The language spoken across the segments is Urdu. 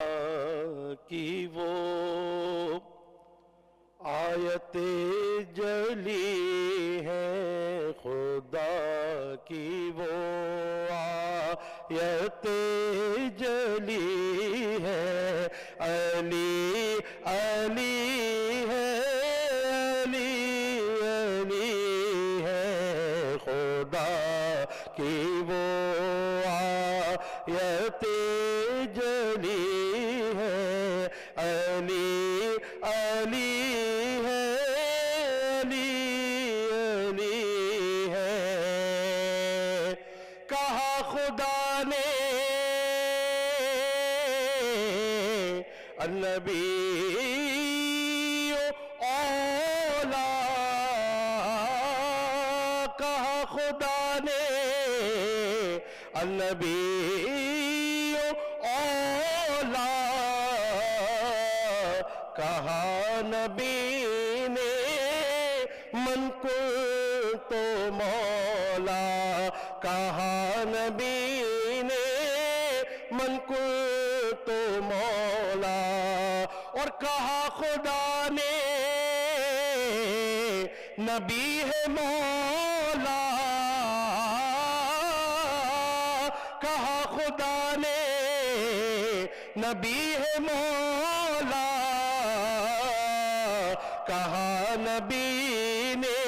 کی وہ آیت جلی ہے، خدا کی وہ آیت جلی ہے، علی علی ہے، علی علی ہے، خدا کی وہ آیت جلی ہے، علی علی ہے، علی علی ہے۔ کہا خدا نے النبی اولا، کہا خدا نے النبی اولا، کہا نبی نے من کنت مولا، کہا نبی نے من کنت مولا، اور کہا خدا نے نبی ہے مولا، کہا خدا نے نبی ہے مولا، کہا نبی نے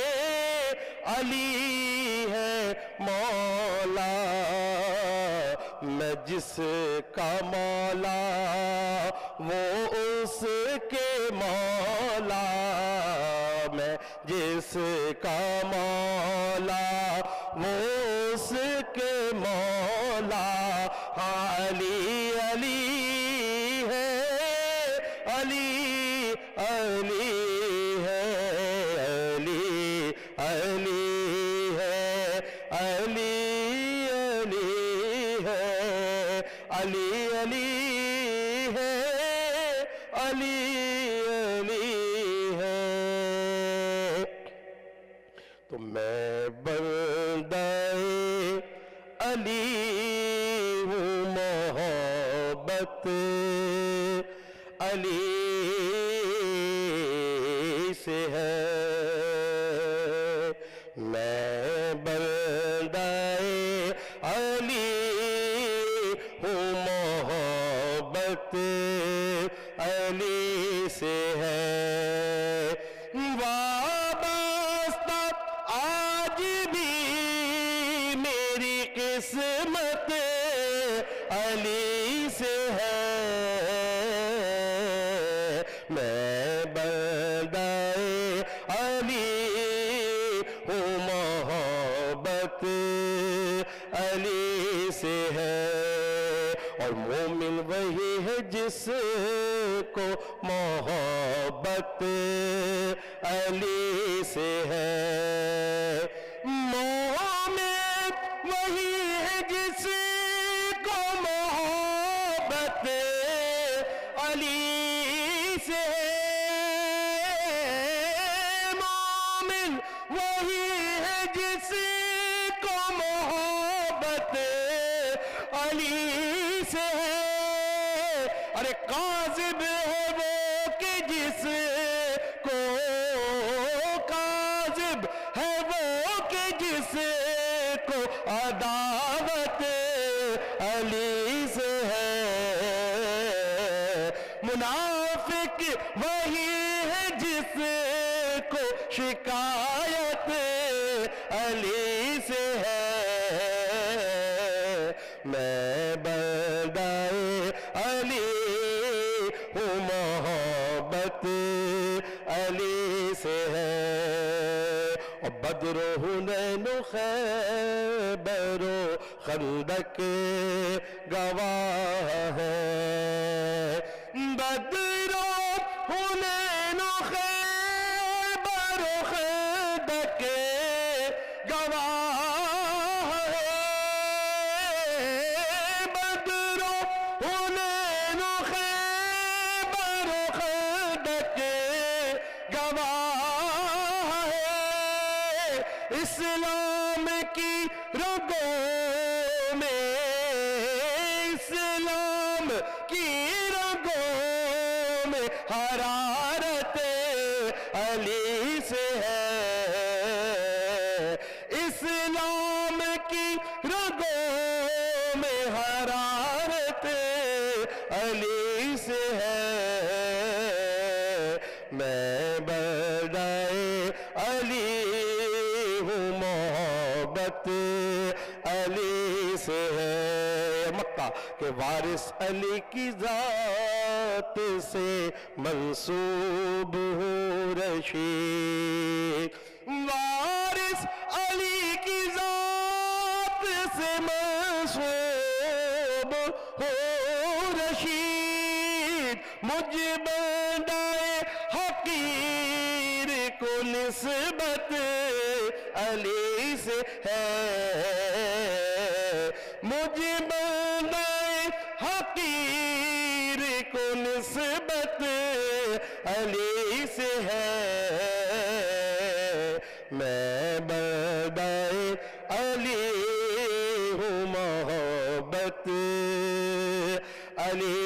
علی ہے مولا، میں جس کا مولا وہ اس کے مولا، میں جس کا مولا وہ اس کے مولا، علی علی ہے، علی علی ہے، علی علی ہے، علی علی ہے، علی علی ہے، علی علی ہے۔ تو میں بندہ علی ہوں، محبت علی سے ہے، میں بندہ علی ہوں، محبت علی سے ہے، وابستہ آج بھی میری قسمت علی سے ہے، میں بندہ علی ہوں، محبت علی سے ہے، اور مومن وہی ہے جس کو محبت علی سے ہے، مومن وہی ہے جس کو محبت علی سے ہے، مومن وہی ہے جس کو محبت علی سے ہے، ارے کاذب ہے وہ کہ جس کو، کاذب ہے وہ کہ جس کو عداوت علی سے ہے، منافق وہی ہے جس کو شکایت علی سے ہے، میں بندہ علی ہوں، محبت علی سے ہے، اور بدر و حنین و خیبر و خندق گواہ ہے، بدر و حنین و خیبر و خندق گواہ ہے، بدر و حنین و خیبر و خندق گواہ ہے، اسلام کی رگوں میں، اسلام کی رگوں رگوں میں حرارت علی سے ہے، اسلام کی رگوں میں حرارت علی سے ہے، میں بردائے علی ہوں، محبت علی سے ہے، مکہ کے وارث علی کی ذات سے منسوب ہوں رشید، وارث علی کی ذات سے منسوب ہوں رشید، مجھ بندہ حقیر کو نسبت علی سے ہے، مجھ بندہ حقیر کو نسبت علی سے ہے، میں بندہ علی ہوں، محبت علی